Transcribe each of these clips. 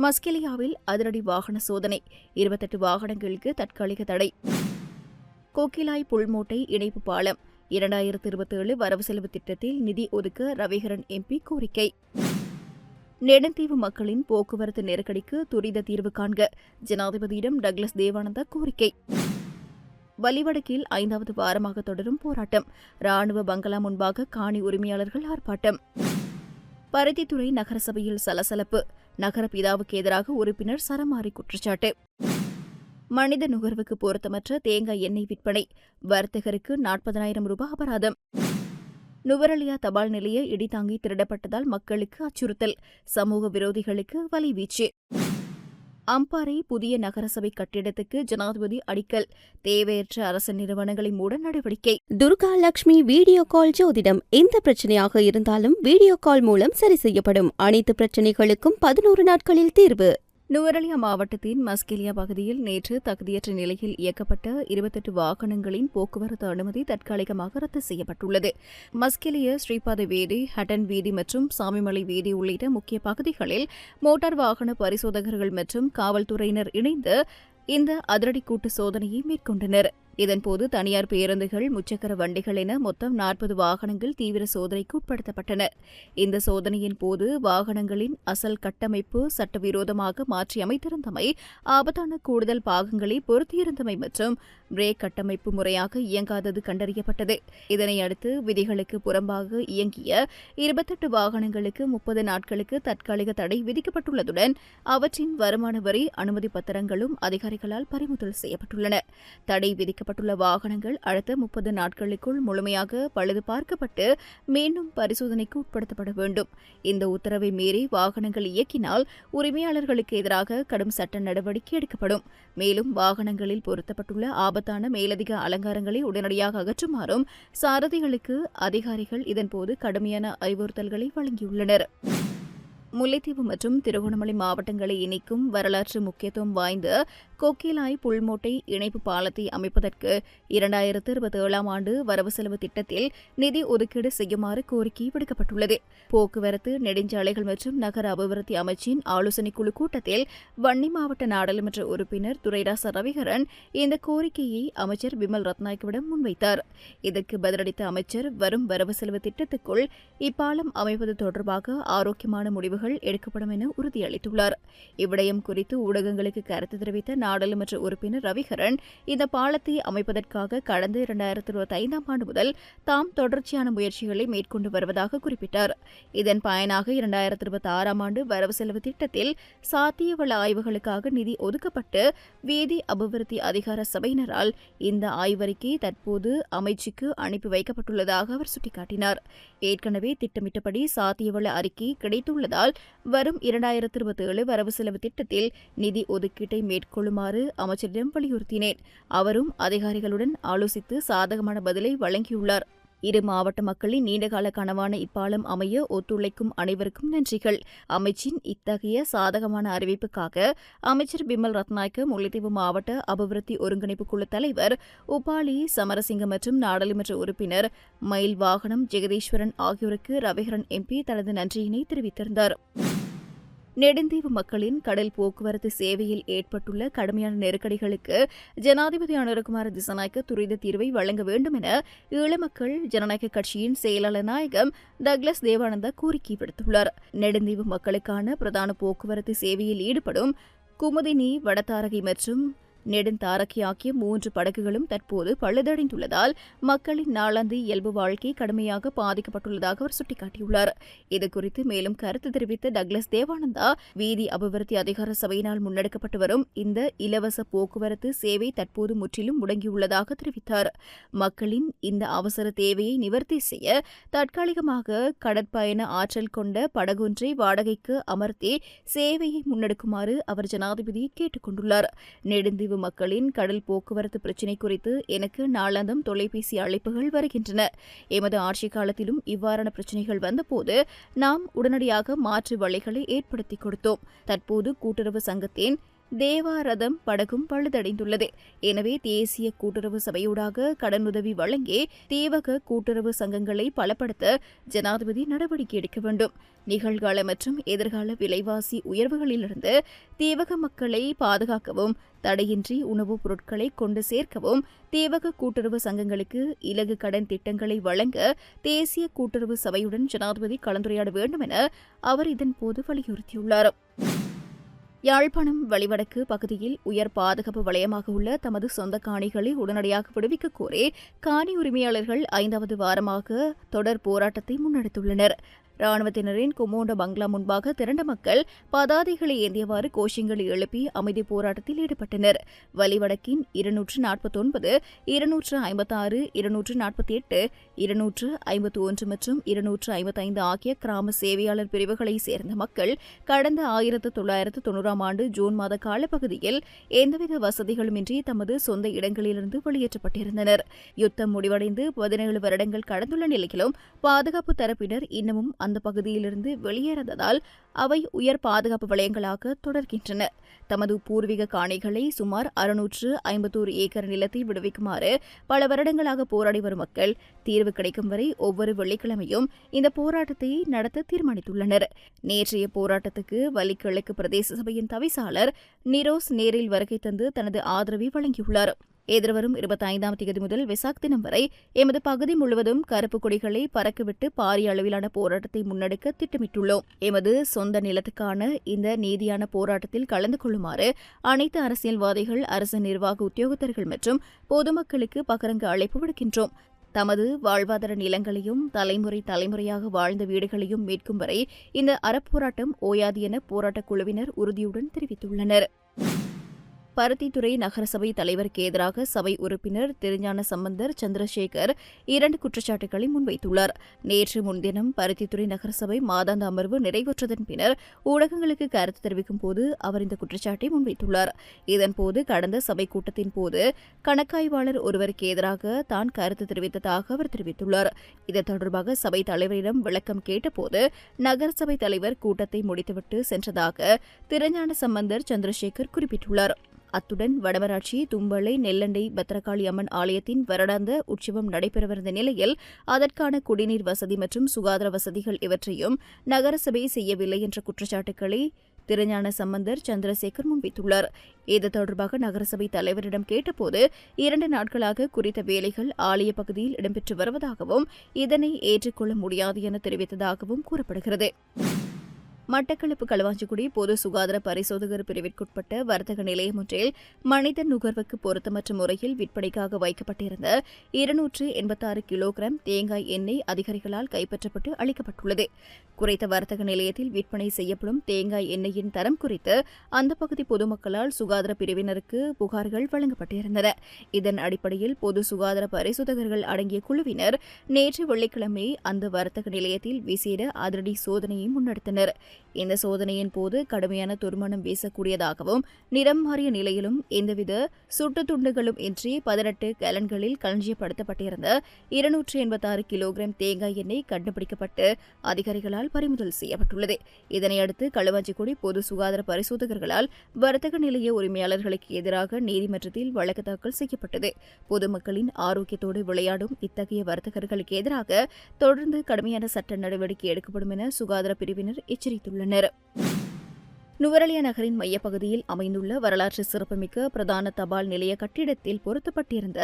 மஸ்கெலியாவில் அதிரடி வாகன சோதனை, 28 வாகனங்களுக்கு தற்காலிக தடை. கோக்கிலாய் புல்மோட்டை இணைப்பு பாலம் 2027 வரவு செலவு திட்டத்தில் நிதி ஒதுக்க ரவிகரன் எம்பி கோரிக்கை. நெடுந்தீவு மக்களின் போக்குவரத்து நெருக்கடிக்கு துரித தீர்வு காண்க, ஜனாதிபதியிடம் டக்ளஸ் தேவானந்தா கோரிக்கை. வலிவடக்கில் 5வது வாரமாக தொடரும் போராட்டம், ராணுவ பங்களா முன்பாக காணி உரிமையாளர்கள் ஆர்ப்பாட்டம். பருத்தித்துறை நகரசபையில் சலசலப்பு, நகர பிதாவுக்கு எதிராக உறுப்பினர் சரமாரி குற்றச்சாட்டு. மனித நுகர்வுக்கு பொருத்தமற்ற தேங்காய் எண்ணெய் விற்பனை, வர்த்தகருக்கு 40,000 ரூபாய் அபராதம். நுவரெலியா தபால் நிலைய இடிதாங்கி திருடப்பட்டதால் மக்களுக்கு அச்சுறுத்தல், சமூக விரோதிகளுக்கு வலைவீச்சு. அம்பாறை புதிய நகரசபை கட்டிடத்துக்கு ஜனாதிபதி அடிக்கல், தேவையற்ற அரசு நிறுவனங்களை மூட நடவடிக்கை. துர்கா லட்சுமி வீடியோ கால் ஜோதிடம். எந்த பிரச்சனையாக இருந்தாலும் வீடியோ கால் மூலம் சரி செய்யப்படும். அனைத்து பிரச்சனைகளுக்கும் 11 நாட்களில் தீர்வு. நுவரெலியா மாவட்டத்தின் மஸ்கெலியா பகுதியில் நேற்று தகுதியற்ற நிலையில் இயக்கப்பட்ட 28 வாகனங்களின் போக்குவரத்து அனுமதி தற்காலிகமாக ரத்து செய்யப்பட்டுள்ளது. மஸ்கெலியா ஸ்ரீபாத வீதி, ஹட்டன் வீதி மற்றும் சாமிமலை வீதி உள்ளிட்ட முக்கிய பகுதிகளில் மோட்டார் வாகன பரிசோதகர்கள் மற்றும் காவல்துறையினர் இணைந்து இந்த அதிரடி கூட்டு சோதனையை மேற்கொண்டனர். இதன்போது தனியார் பேருந்துகள், முச்சக்கர வண்டிகள் என மொத்தம் 40 வாகனங்கள் தீவிர சோதனைக்கு உட்படுத்தப்பட்டன. இந்த சோதனையின் போது வாகனங்களின் அசல் கட்டமைப்பு சட்டவிரோதமாக மாற்றி அமைத்திருந்தமை, ஆபத்தான கூடுதல் பாகங்களை பொருத்தியிருந்தமை மற்றும் பிரேக் கட்டமைப்பு முறையாக இயங்காதது கண்டறியப்பட்டது. இதனையடுத்து விதிகளுக்கு புறம்பாக இயங்கிய 28 வாகனங்களுக்கு 30 நாட்களுக்கு தற்காலிக தடை விதிக்கப்பட்டுள்ளதுடன் அவற்றின் வருமான வரி அனுமதி பத்திரங்களும் அதிகாரிகளால் பறிமுதல் செய்யப்பட்டுள்ளன. தடை விதிக்கப்பட்டுள்ள வாகனங்கள் அடுத்த 30 நாட்களுக்குள் முழுமையாக பழுது பார்க்கப்பட்டு மீண்டும் பரிசோதனைக்கு உட்படுத்தப்பட வேண்டும். இந்த உத்தரவை மீறி வாகனங்கள் இயக்கினால் உரிமையாளர்களுக்கு எதிராக கடும் சட்ட நடவடிக்கை எடுக்கப்படும். மேலும் வாகனங்களில் பொருத்தப்பட்டுள்ள ஆபத்தான மேலதிக அலங்காரங்களை உடனடியாக அகற்றுமாறும் சாரதிகளுக்கு அதிகாரிகள் இதன்போது கடுமையான அறிவுறுத்தல்களை வழங்கியுள்ளனர். முல்லைத்தீவு மற்றும் திருகோணமலை மாவட்டங்களை இணைக்கும் வரலாற்று முக்கியத்துவம் வாய்ந்த கோக்கிலாய் புல்மோட்டை இணைப்பு பாலத்தை அமைப்பதற்கு 2027 ஆண்டு வரவு செலவு திட்டத்தில் நிதி ஒதுக்கீடு செய்யுமாறு கோரிக்கை விடுக்கப்பட்டுள்ளது. போக்குவரத்து, நெடுஞ்சாலைகள் மற்றும் நகர அபிவிருத்தி அமைச்சின் ஆலோசனைக் குழு கூட்டத்தில் வன்னி மாவட்ட நாடாளுமன்ற உறுப்பினர் துரைராச ரவிகரன் இந்த கோரிக்கையை அமைச்சர் பிமல் ரத்நாயக்கவிடம் முன்வைத்தார். இதற்கு பதிலளித்த அமைச்சர் வரும் வரவு செலவு திட்டத்துக்குள் இப்பாலம் அமைப்பது தொடர்பாக ஆரோக்கியமான முடிவுகள் எடுக்கப்படும் என உறுதியளித்துள்ளார். இவ்விடயம் குறித்து ஊடகங்களுக்கு கருத்து தெரிவித்த நாடாளுமன்ற உறுப்பினர் ரவிகரன் இந்த பாலத்தை அமைப்பதற்காக கடந்த 2025 ஆண்டு முதல் தாம் தொடர்ச்சியான முயற்சிகளை மேற்கொண்டு வருவதாக குறிப்பிட்டார். இதன் பயனாக 2026 ஆண்டு வரவு செலவு திட்டத்தில் சாத்தியவள ஆய்வுகளுக்காக நிதி ஒதுக்கப்பட்டு வீதி அபிவிருத்தி அதிகார சபையினரால் இந்த ஆய்வறிக்கை தற்போது அமைச்சுக்கு அனுப்பி வைக்கப்பட்டுள்ளதாக அவர் சுட்டிக்காட்டினார். ஏற்கனவே திட்டமிட்டபடி சாத்தியவள அறிக்கை கிடைத்துள்ளதால் வரும் 2027 வரவு செலவு திட்டத்தில் நிதி ஒதுக்கீட்டை மேற்கொள்ளுமாறு அமைச்சரிடம் வலியுறுத்தினேன். அவரும் அதிகாரிகளுடன் ஆலோசித்து சாதகமான பதிலை வழங்கியுள்ளார். இரு மாவட்ட மக்களின் நீண்டகால கனவான இப்பாலம் அமைய ஒத்துழைக்கும் அனைவருக்கும் நன்றிகள். அமைச்சின் இத்தகைய சாதகமான அறிவிப்புக்காக அமைச்சர் பிமல் ரத்நாயக்க, முல்லைத்தீவு மாவட்ட அபிவிருத்தி ஒருங்கிணைப்பு குழு தலைவர் உபாலி சமரசிங்க மற்றும் நாடாளுமன்ற உறுப்பினர் மயில் வாகனம் ஜெகதீஸ்வரன் ஆகியோருக்கு ரவிகரன் எம்பி தனது நன்றியினை தெரிவித்திருந்தார். நெடுந்தீவு மக்களின் கடல் போக்குவரத்து சேவையில் ஏற்பட்டுள்ள கடுமையான நெருக்கடிகளுக்கு ஜனாதிபதி அனுரகுமார திசாநாயக்க துரித தீர்வை வழங்க வேண்டும் என ஈழமக்கள் ஜனநாயக கட்சியின் செயலாளர் நாயகம் டக்ளஸ் தேவானந்தா கோரிக்கை விடுத்துள்ளார். நெடுந்தீவு மக்களுக்கான பிரதான போக்குவரத்து சேவையில் ஈடுபடும் குமுதினி, வடதாரகை மற்றும் நெடுந்தாரகை ஆகிய 3 படகுகளும் தற்போது பழுதடைந்துள்ளதால் மக்களின் நாளாந்து இயல்பு வாழ்க்கை கடுமையாக பாதிக்கப்பட்டுள்ளதாக அவர் சுட்டிக்காட்டியுள்ளார். இதுகுறித்து மேலும் கருத்து தெரிவித்த டக்ளஸ் தேவானந்தா, வீதி அபிவிருத்தி அதிகார சபையினால் முன்னெடுக்கப்பட்டு வரும் இந்த இலவச போக்குவரத்து சேவை தற்போது முற்றிலும் முடங்கியுள்ளதாக தெரிவித்தார். மக்களின் இந்த அவசர தேவையை நிவர்த்தி செய்ய தற்காலிகமாக கடற்பயண ஆற்றல் கொண்ட படகொன்றை வாடகைக்கு அமர்த்தி சேவையை முன்னெடுக்குமாறு அவர் ஜனாதிபதியை கேட்டுக் கொண்டுள்ளார். நெடுந்தீவு மக்களின் கடல் போக்குவரத்து பிரச்சினை குறித்து எனக்கு நாளாந்தம் தொலைபேசி அழைப்புகள் வருகின்றன. எமது ஆட்சிக் காலத்திலும் இவ்வாறான பிரச்சினைகள் வந்தபோது நாம் உடனடியாக மாற்று வழிகளை ஏற்படுத்திக் கொடுத்தோம். தற்போது கூட்டுறவு சங்கத்தின் தேவாரதம் படகும் பழுதடைந்துள்ளது. எனவே தேசிய கூட்டுறவு சபையூடாக கடனுதவி வழங்கி தீவக கூட்டுறவு சங்கங்களை பலப்படுத்த ஜனாதிபதி நடவடிக்கை எடுக்க வேண்டும். நிகழ்கால மற்றும் எதிர்கால விலைவாசி உயர்வுகளிலிருந்து தீவக மக்களை பாதுகாக்கவும் தடையின்றி உணவுப் பொருட்களை கொண்டு சேர்க்கவும் தீவக கூட்டுறவு சங்கங்களுக்கு இலகு கடன் திட்டங்களை வழங்க தேசிய கூட்டுறவு சபையுடன் ஜனாதிபதி கலந்துரையாட வேண்டும் என அவர் இதன்போது வலியுறுத்தியுள்ளார். யாழ்ப்பாணம் வலிவடக்கு பகுதியில் உயர் பாதுகாப்பு வலயமாக உள்ள தமது சொந்த காணிகளை உடனடியாக விடுவிக்க கோரி காணி உரிமையாளர்கள் 5வது வாரமாக தொடர் போராட்டத்தை முன்னெடுத்துள்ளனர். ராணுவத்தினரின் குமோண்ட பங்களா முன்பாக திரண்ட மக்கள் பதாதைகளை ஏந்தியவாறு கோஷங்களை எழுப்பி அமைதி போராட்டத்தில் ஈடுபட்டனர். வலிவடக்கின் 249, 256, 248, 251 மற்றும் 255 ஆகிய கிராம சேவையாளர் பிரிவுகளைச் சேர்ந்த மக்கள் கடந்த 1990ஆம் ஆண்டு ஜூன் மாத காலப்பகுதியில் எந்தவித வசதிகளுமின்றி தமது சொந்த இடங்களிலிருந்து வெளியேற்றப்பட்டிருந்தனர். யுத்தம் முடிவடைந்து 17 வருடங்கள் கடந்துள்ள நிலையிலும் பாதுகாப்பு தரப்பினர் இன்னமும் அந்த பகுதியிலிருந்து வெளியேறாததால் அவை உயர் பாதுகாப்பு வலயங்களாக தொடர்கின்றன. தமது பூர்வீக காணிகளை சுமார் 651 ஏக்கர் நிலத்தை விடுவிக்குமாறு பல வருடங்களாக போராடி வரும் மக்கள் தீர்வு கிடைக்கும் வரை ஒவ்வொரு வெள்ளிக்கிழமையும் இந்த போராட்டத்தை நடத்த தீர்மானித்துள்ளனர். நேற்றைய போராட்டத்துக்கு வலிக்கிழக்கு பிரதேச சபையின் தவிசாளர் நிரோஸ் நேரில் வருகை தந்து தனது ஆதரவை வழங்கியுள்ளார். எதிர்வரும் 25ஆம் தேதி முதல் வெசாக் தினம் வரை எமது பகுதி முழுவதும் கருப்பு கொடிகளை பறக்கவிட்டு பாரிய அளவிலான போராட்டத்தை முன்னெடுக்க திட்டமிட்டுள்ளோம். எமது சொந்த நிலத்துக்கான இந்த நீதியான போராட்டத்தில் கலந்து கொள்ளுமாறு அனைத்து அரசியல்வாதிகள், அரசு நிர்வாக உத்தியோகத்தர்கள் மற்றும் பொதுமக்களுக்கு பகிரங்க அழைப்பு விடுக்கின்றோம். தமது வாழ்வாதார நிலங்களையும் தலைமுறையாக வாழ்ந்த வீடுகளையும் மீட்கும் வரை இந்த அறப்போராட்டம் ஓயாது என போராட்டக் குழுவினர் உறுதியுடன் தெரிவித்துள்ளனர். பருத்தித்துறை நகரசபை தலைவருக்கு எதிராக சபை உறுப்பினர் திருஞான சம்பந்தர் சந்திரசேகர் 2 குற்றச்சாட்டுகளை முன்வைத்துள்ளார். நேற்று முன்தினம் பருத்தித்துறை நகரசபை மாதாந்த அமர்வு நிறைவுற்றதன் பின்னர் ஊடகங்களுக்கு கருத்து தெரிவிக்கும் போது அவர் இந்த குற்றச்சாட்டை முன்வைத்துள்ளார். இதன்போது கடந்த சபை கூட்டத்தின் போது கணக்காய்வாளர் ஒருவருக்கு எதிராக தான் கருத்து தெரிவித்ததாக அவர் தெரிவித்துள்ளார். இது தொடர்பாக சபை தலைவரிடம் விளக்கம் கேட்டபோது நகரசபை தலைவர் கூட்டத்தை முடித்துவிட்டு சென்றதாக திருஞான சம்பந்தர் சந்திரசேகர் குறிப்பிட்டுள்ளார். அத்துடன் வடமராட்சி தும்பளை நெல்லண்டை பத்ரகாளி அம்மன் ஆலயத்தின் வருடாந்த உற்சவம் நடைபெறவிருந்த நிலையில் அதற்கான குடிநீர் வசதி மற்றும் சுகாதார வசதிகள் இவற்றையும் நகரசபை செய்யவில்லை என்ற குற்றச்சாட்டுக்களை திருஞான சம்பந்தர் சந்திரசேகர் முன்வைத்துள்ளார். இது தொடர்பாக நகரசபை தலைவரிடம் கேட்டபோது 2 நாட்களாக குறித்த வேலைகள் ஆலய பகுதியில் இடம்பெற்று வருவதாகவும் இதனை ஏற்றுக்கொள்ள முடியாது என தெரிவித்ததாகவும் கூறப்படுகிறது. மட்டக்களப்பு களுவாஞ்சிக்குடி பொது சுகாதார பரிசோதகர் பிரிவிற்குட்பட்ட வர்த்தக நிலையம் ஒன்றில் மனித நுகர்வுக்கு பொருத்தமற்ற முறையில் விற்பனைக்காக வைக்கப்பட்டிருந்த 286 கிலோகிராம் தேங்காய் எண்ணெய் அதிகாரிகளால் கைப்பற்றப்பட்டு அளிக்கப்பட்டுள்ளது. குறித்த வர்த்தக நிலையத்தில் விற்பனை செய்யப்படும் தேங்காய் எண்ணெயின் தரம் குறித்து அந்த பகுதி பொதுமக்களால் சுகாதார பிரிவினருக்கு புகார்கள் வழங்கப்பட்டிருந்தன. இதன் அடிப்படையில் பொது சுகாதார பரிசோதகர்கள் அடங்கிய குழுவினர் நேற்று வெள்ளிக்கிழமை அந்த வர்த்தக நிலையத்தில் விசேட அதிரடி சோதனையை முன்னெடுத்தனர். இந்த சோதனையின் போது கடுமையான துர்மணம் வீசக்கூடியதாகவும் நிறம் மாறிய நிலையிலும் எந்தவித சுட்டு துண்டுகளும் இன்றி 18 கேலன்களில் களஞ்சியப்படுத்தப்பட்டிருந்த 286 கிலோகிராம் தேங்காய் எண்ணெய் கண்டுபிடிக்கப்பட்டு அதிகாரிகளால் பறிமுதல் செய்யப்பட்டுள்ளது. இதனையடுத்து களுவாஞ்சிக்குடி பொது சுகாதார பரிசோதகர்களால் வர்த்தக நிலைய உரிமையாளர்களுக்கு எதிராக நீதிமன்றத்தில் வழக்கு தாக்கல் செய்யப்பட்டது. பொதுமக்களின் ஆரோக்கியத்தோடு விளையாடும் இத்தகைய வர்த்தகர்களுக்கு எதிராக தொடர்ந்து கடுமையான சட்ட நடவடிக்கை எடுக்கப்படும் என சுகாதார பிரிவினர் எச்சரித்துள்ளனர். நுவரெலியா நகரின் மையப்பகுதியில் அமைந்துள்ள வரலாற்று சிறப்புமிக்க பிரதான தபால் நிலைய கட்டிடத்தில் பொருத்தப்பட்டிருந்த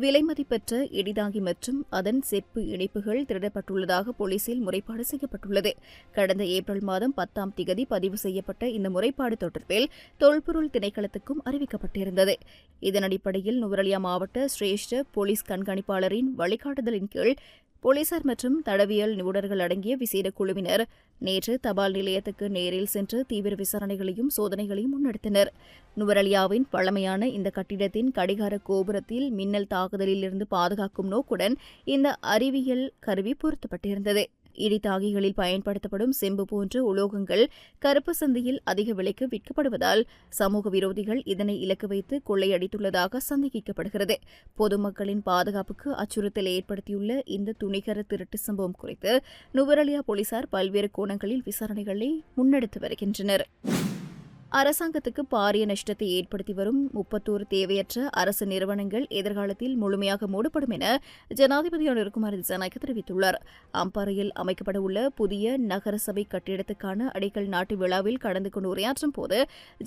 விலைமதிப்பற்ற இடிதாங்கி மற்றும் அதன் செப்பு இணைப்புகள் திருடப்பட்டுள்ளதாக போலீசில் முறைப்பாடு செய்யப்பட்டுள்ளது. கடந்த ஏப்ரல் மாதம் 10ஆம் திகதி பதிவு செய்யப்பட்ட இந்த முறைப்பாடு தொடர்பில் தொல்பொருள் திணைக்களத்துக்கும் அறிவிக்கப்பட்டிருந்தது. இதன் அடிப்படையில் நுவரெலியா மாவட்ட சிரேஷ்ட போலீஸ் கண்காணிப்பாளரின் வழிகாட்டுதலின் கீழ் போலீசார் மற்றும் தடவியல் நிபுணர்கள் அடங்கிய விசேட குழுவினர் நேற்று தபால் நிலையத்துக்கு நேரில் சென்று தீவிர விசாரணைகளையும் சோதனைகளையும் முன்னெடுத்தனர். நுவரெலியாவின் பழமையான இந்த கட்டிடத்தின் கடிகார கோபுரத்தில் மின்னல் தாக்குதலிலிருந்து பாதுகாக்கும் நோக்குடன் இந்த அறிவியல் கருவி பொருத்தப்பட்டிருந்தது. இடிதாங்கிகளில் பயன்படுத்தப்படும் செம்பு போன்ற உலோகங்கள் கருப்பு சந்தையில் அதிக விலைக்கு விற்கப்படுவதால் சமூக விரோதிகள் இதனை இலக்கு வைத்து கொள்ளையடித்துள்ளதாக சந்தேகிக்கப்படுகிறது. பொதுமக்களின் பாதுகாப்புக்கு அச்சுறுத்தலை ஏற்படுத்தியுள்ள இந்த துணிகர திருட்டு சம்பவம் குறித்து நுவரெலியா போலீசார் பல்வேறு கோணங்களில் விசாரணைகளை முன்னெடுத்து வருகின்றனர். அரசாங்கத்துக்கு பாரிய நஷ்டத்தை ஏற்படுத்தி வரும் 31 தேவையற்ற அரசு நிறுவனங்கள் எதிர்காலத்தில் முழுமையாக மூடப்படும் என ஜனாதிபதி அனுர்குமார் திசாநாயக்க தெரிவித்துள்ளார். அம்பாறையில் அமைக்கப்பட உள்ள புதிய நகரசபை கட்டிடத்துக்கான அடிக்கல் நாட்டு விழாவில் கலந்து கொண்டு உரையாற்றும் போது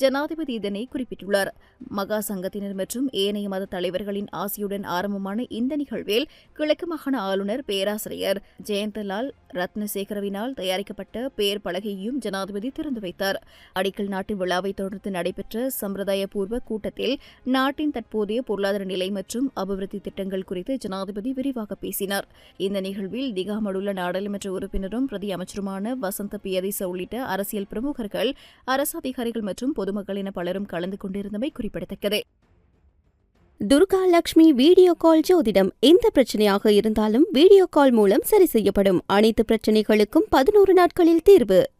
ஜனாதிபதி இதனை குறிப்பிட்டுள்ளார். மகா சங்கத்தினர் மற்றும் ஏனைய மத தலைவர்களின் ஆசியுடன் ஆரம்பமான இந்த நிகழ்வில் கிழக்கு மாகாண ஆளுநர் பேராசிரியர் ஜெயந்தலால் ரத்னசேகரவினால் தயாரிக்கப்பட்ட பெயர் பலகையையும் ஜனாதிபதி திறந்து வைத்தார். அடிக்கல் நாட்டு விழாவை தொடர்ந்து நடைபெற்ற சம்பிரதாயபூர்வ கூட்டத்தில் நாட்டின் தற்போதைய பொருளாதார நிலை மற்றும் அபிவிருத்தி திட்டங்கள் குறித்து ஜனாதிபதி விரிவாக பேசினார். இந்த நிகழ்வில் திகாமடுள்ள நாடாளுமன்ற உறுப்பினரும் பிரதி அமைச்சருமான வசந்த பியதிச உள்ளிட்ட அரசியல் பிரமுகர்கள், அரசு அதிகாரிகள் மற்றும் பொதுமக்கள் என பலரும் கலந்து கொண்டிருந்தமை குறிப்பிடத்தக்கது. துர்கா லட்சுமி வீடியோ கால் ஜோதிடம் எந்த பிரச்சனையாக இருந்தாலும் வீடியோ கால் மூலம் சரி செய்யப்படும். அனைத்து பிரச்சனைகளுக்கும் 11 நாட்களில் தீர்வு.